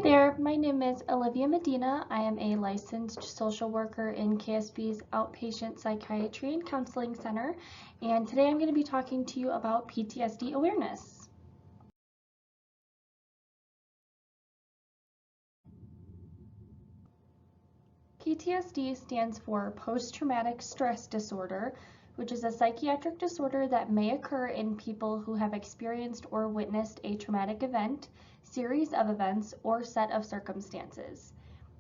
Hi there, my name is Elivia Medina. I am a licensed social worker in KSB's Outpatient Psychiatry and Counseling Center, and today I'm going to be talking to you about PTSD awareness. PTSD stands for post-traumatic stress disorder, which is a psychiatric disorder that may occur in people who have experienced or witnessed a traumatic event, series of events, or set of circumstances.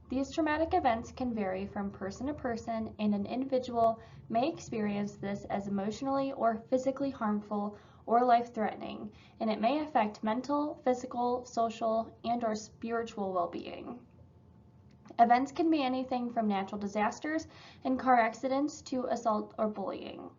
These traumatic events can vary from person to person, and an individual may experience this as emotionally or physically harmful or life-threatening, and it may affect mental, physical, social, and/or spiritual well-being. Events can be anything from natural disasters and car accidents to assault or bullying.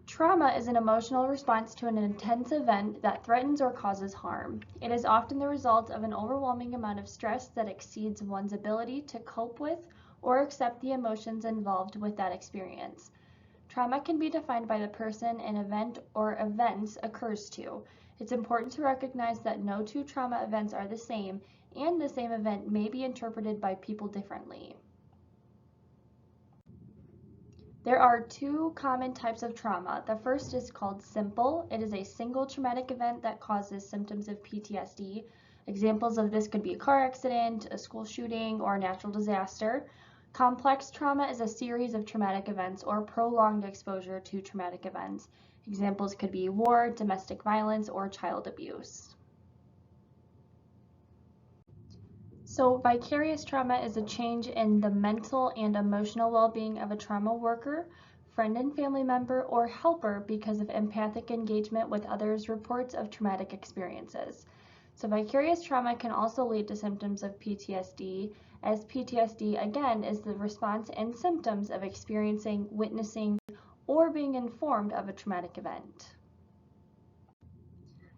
Trauma is an emotional response to an intense event that threatens or causes harm. It is often the result of an overwhelming amount of stress that exceeds one's ability to cope with or accept the emotions involved with that experience. Trauma can be defined by the person an event or events occurs to. It's important to recognize that no two trauma events are the same, and the same event may be interpreted by people differently. There are two common types of trauma. The first is called simple. It is a single traumatic event that causes symptoms of PTSD. Examples of this could be a car accident, a school shooting, or a natural disaster. Complex trauma is a series of traumatic events or prolonged exposure to traumatic events. Examples could be war, domestic violence, or child abuse. So vicarious trauma is a change in the mental and emotional well-being of a trauma worker, friend and family member, or helper because of empathic engagement with others' reports of traumatic experiences. So vicarious trauma can also lead to symptoms of PTSD, as PTSD, again, is the response and symptoms of experiencing, witnessing, or being informed of a traumatic event.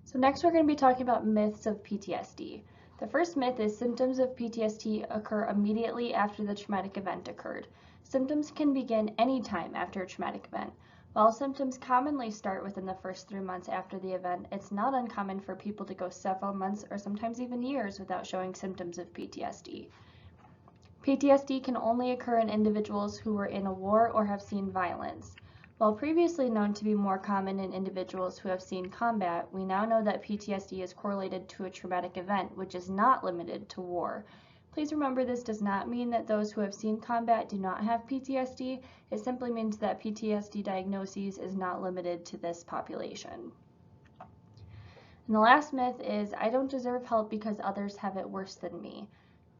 So next we're going to be talking about myths of PTSD. The first myth is symptoms of PTSD occur immediately after the traumatic event occurred. Symptoms can begin anytime after a traumatic event. While symptoms commonly start within the first 3 months after the event, it's not uncommon for people to go several months or sometimes even years without showing symptoms of PTSD. PTSD can only occur in individuals who were in a war or have seen violence. While previously known to be more common in individuals who have seen combat, we now know that PTSD is correlated to a traumatic event, which is not limited to war. Please remember, this does not mean that those who have seen combat do not have PTSD. It simply means that PTSD diagnoses is not limited to this population. And the last myth is, I don't deserve help because others have it worse than me.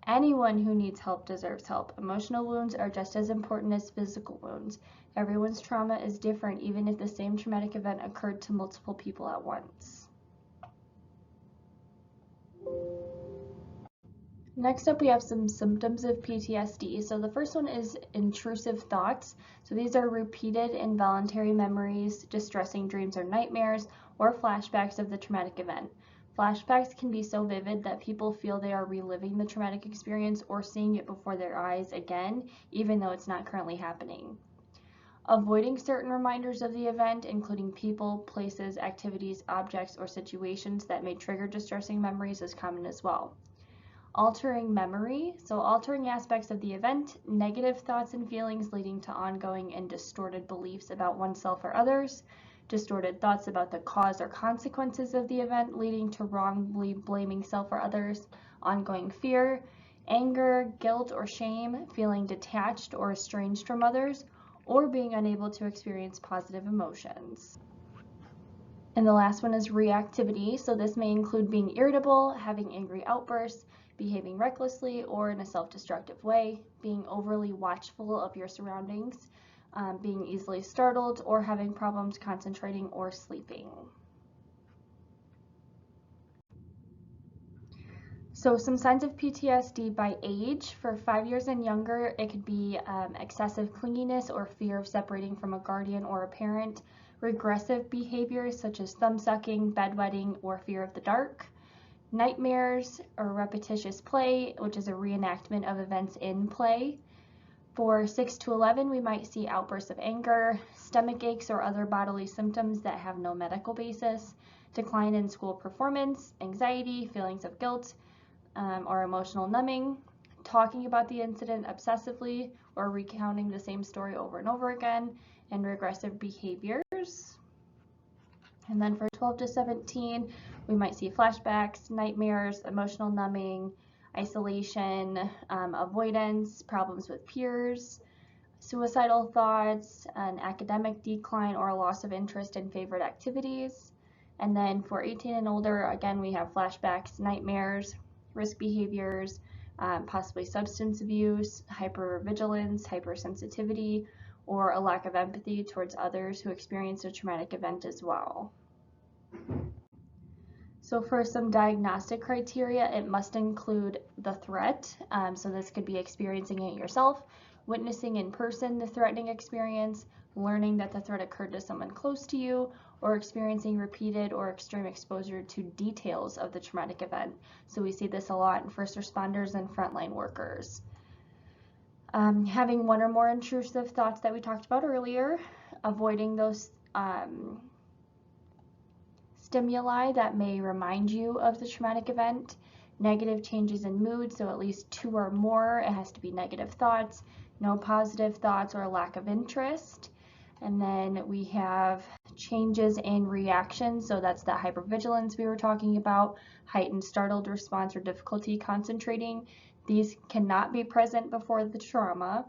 Anyone who needs help deserves help. Emotional wounds are just as important as physical wounds. Everyone's trauma is different, even if the same traumatic event occurred to multiple people at once. Next up, we have some symptoms of PTSD. So the first one is intrusive thoughts. So these are repeated involuntary memories, distressing dreams or nightmares, or flashbacks of the traumatic event. Flashbacks can be so vivid that people feel they are reliving the traumatic experience or seeing it before their eyes again, even though it's not currently happening. Avoiding certain reminders of the event, including people, places, activities, objects, or situations that may trigger distressing memories, is common as well. Altering memory, so altering aspects of the event, negative thoughts and feelings leading to ongoing and distorted beliefs about oneself or others, distorted thoughts about the cause or consequences of the event leading to wrongly blaming self or others, ongoing fear, anger, guilt or shame, feeling detached or estranged from others, or being unable to experience positive emotions. And the last one is reactivity. So this may include being irritable, having angry outbursts, behaving recklessly or in a self-destructive way, being overly watchful of your surroundings, being easily startled, or having problems concentrating or sleeping. So some signs of PTSD by age. For 5 years and younger, it could be excessive clinginess or fear of separating from a guardian or a parent, regressive behaviors such as thumb sucking, bedwetting, or fear of the dark, nightmares or repetitious play, which is a reenactment of events in play, For 6 to 11, we might see outbursts of anger, stomach aches, or other bodily symptoms that have no medical basis, decline in school performance, anxiety, feelings of guilt, or emotional numbing, talking about the incident obsessively or recounting the same story over and over again, and regressive behaviors. And then for 12 to 17, we might see flashbacks, nightmares, emotional numbing, isolation, avoidance, problems with peers, suicidal thoughts, an academic decline, or a loss of interest in favorite activities. And then for 18 and older, again, we have flashbacks, nightmares, risk behaviors, possibly substance abuse, hypervigilance, hypersensitivity, or a lack of empathy towards others who experience a traumatic event as well. So for some diagnostic criteria, it must include the threat. So this could be experiencing it yourself, witnessing in person the threatening experience, learning that the threat occurred to someone close to you, or experiencing repeated or extreme exposure to details of the traumatic event. So we see this a lot in first responders and frontline workers. Having one or more intrusive thoughts that we talked about earlier, avoiding those stimuli that may remind you of the traumatic event, negative changes in mood, so at least 2 or more, it has to be negative thoughts, no positive thoughts or lack of interest. And then we have changes in reaction, so that's that hypervigilance we were talking about, heightened startled response or difficulty concentrating. These cannot be present before the trauma.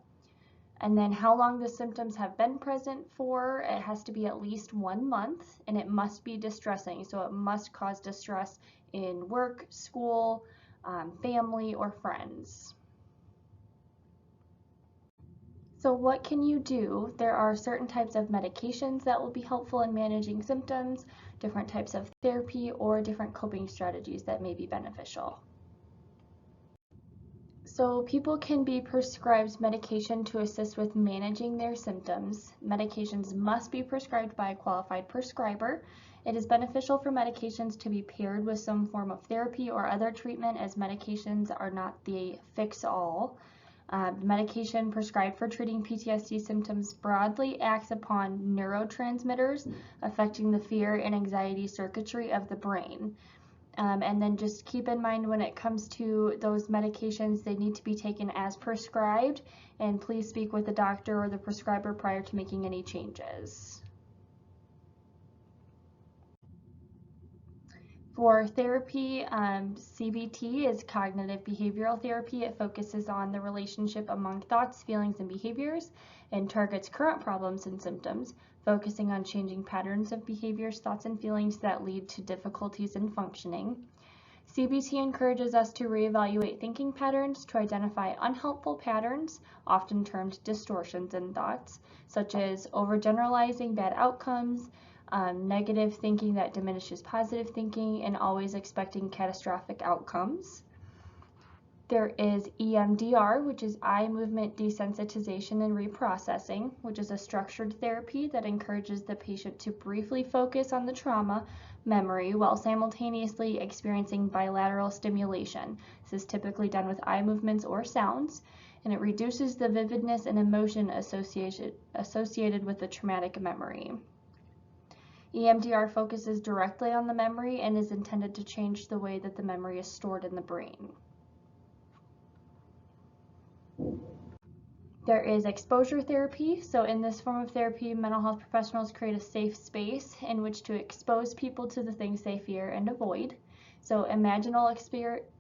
And then how long the symptoms have been present for, it has to be at least 1 month, and it must be distressing. So it must cause distress in work, school, family, or friends. So what can you do? There are certain types of medications that will be helpful in managing symptoms, different types of therapy, or different coping strategies that may be beneficial. So people can be prescribed medication to assist with managing their symptoms. Medications must be prescribed by a qualified prescriber. It is beneficial for medications to be paired with some form of therapy or other treatment, as medications are not the fix-all. Medication prescribed for treating PTSD symptoms broadly acts upon neurotransmitters affecting the fear and anxiety circuitry of the brain. And then just keep in mind, when it comes to those medications, they need to be taken as prescribed, and please speak with the doctor or the prescriber prior to making any changes. For therapy, CBT is cognitive behavioral therapy. It focuses on the relationship among thoughts, feelings, and behaviors, and targets current problems and symptoms, focusing on changing patterns of behaviors, thoughts, and feelings that lead to difficulties in functioning. CBT encourages us to reevaluate thinking patterns to identify unhelpful patterns, often termed distortions in thoughts, such as overgeneralizing bad outcomes, negative thinking that diminishes positive thinking, and always expecting catastrophic outcomes. There is EMDR, which is eye movement desensitization and reprocessing, which is a structured therapy that encourages the patient to briefly focus on the trauma memory while simultaneously experiencing bilateral stimulation. This is typically done with eye movements or sounds, and it reduces the vividness and emotion associated with the traumatic memory. EMDR focuses directly on the memory and is intended to change the way that the memory is stored in the brain. There is exposure therapy. So in this form of therapy, mental health professionals create a safe space in which to expose people to the things they fear and avoid. So imaginal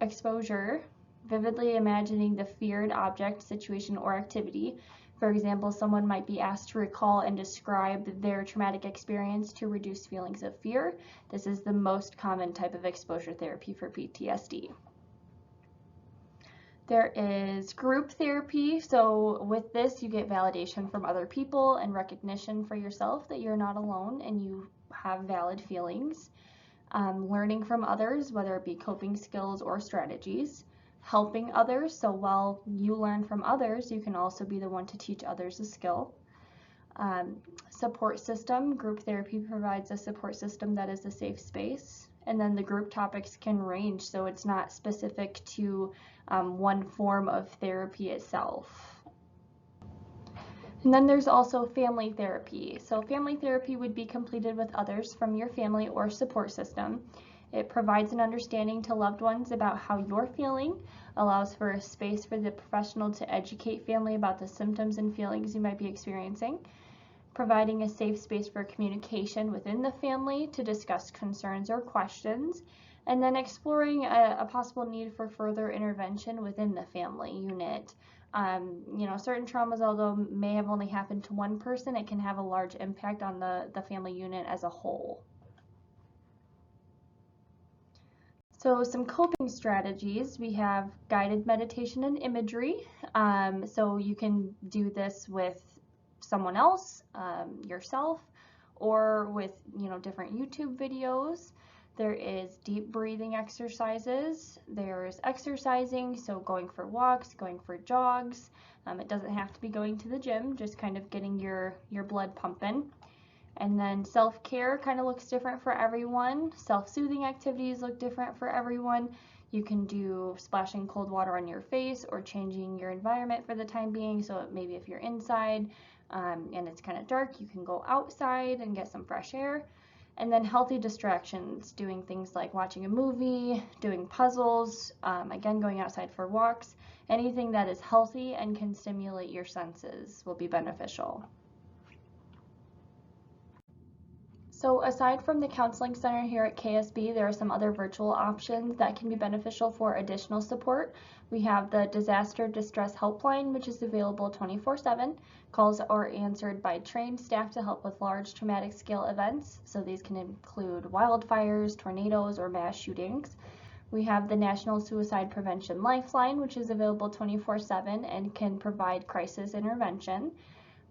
exposure, vividly imagining the feared object, situation, or activity. For example, someone might be asked to recall and describe their traumatic experience to reduce feelings of fear. This is the most common type of exposure therapy for PTSD. There is group therapy. So with this, you get validation from other people and recognition for yourself that you're not alone and you have valid feelings. Learning from others, whether it be coping skills or strategies. Helping others, so while you learn from others, you can also be the one to teach others a skill. Support system, group therapy provides a support system that is a safe space. And then the group topics can range, so it's not specific to one form of therapy itself. And then there's also family therapy. So family therapy would be completed with others from your family or support system. It provides an understanding to loved ones about how you're feeling, allows for a space for the professional to educate family about the symptoms and feelings you might be experiencing, providing a safe space for communication within the family to discuss concerns or questions, and then exploring a possible need for further intervention within the family unit. Certain traumas, although may have only happened to one person, it can have a large impact on the family unit as a whole. So some coping strategies, we have guided meditation and imagery. So you can do this with someone else, yourself, or with different YouTube videos. There is deep breathing exercises. There's exercising, so going for walks, going for jogs. It doesn't have to be going to the gym, just kind of getting your blood pumping. And then self-care kind of looks different for everyone. Self-soothing activities look different for everyone. You can do splashing cold water on your face or changing your environment for the time being. So maybe if you're inside and it's kind of dark, you can go outside and get some fresh air. And then healthy distractions, doing things like watching a movie, doing puzzles, again, going outside for walks. Anything that is healthy and can stimulate your senses will be beneficial. So aside from the counseling center here at KSB, there are some other virtual options that can be beneficial for additional support. We have the Disaster Distress Helpline, which is available 24/7. Calls are answered by trained staff to help with large traumatic scale events. So these can include wildfires, tornadoes, or mass shootings. We have the National Suicide Prevention Lifeline, which is available 24/7 and can provide crisis intervention.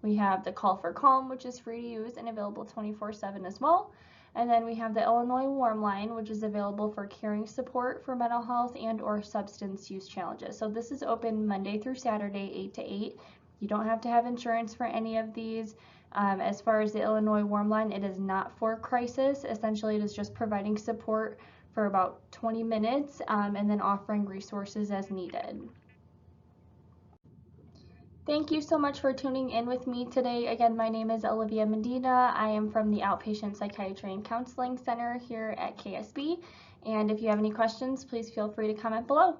We have the Call for Calm, which is free to use and available 24/7 as well. And then we have the Illinois Warm Line, which is available for caring support for mental health and or substance use challenges. So this is open Monday through Saturday, 8 to 8. You don't have to have insurance for any of these. As far as the Illinois Warm Line, it is not for crisis. Essentially, it is just providing support for about 20 minutes and then offering resources as needed. Thank you so much for tuning in with me today. Again, my name is Elivia Medina. I am from the Outpatient Psychiatry and Counseling Center here at KSB. And if you have any questions, please feel free to comment below.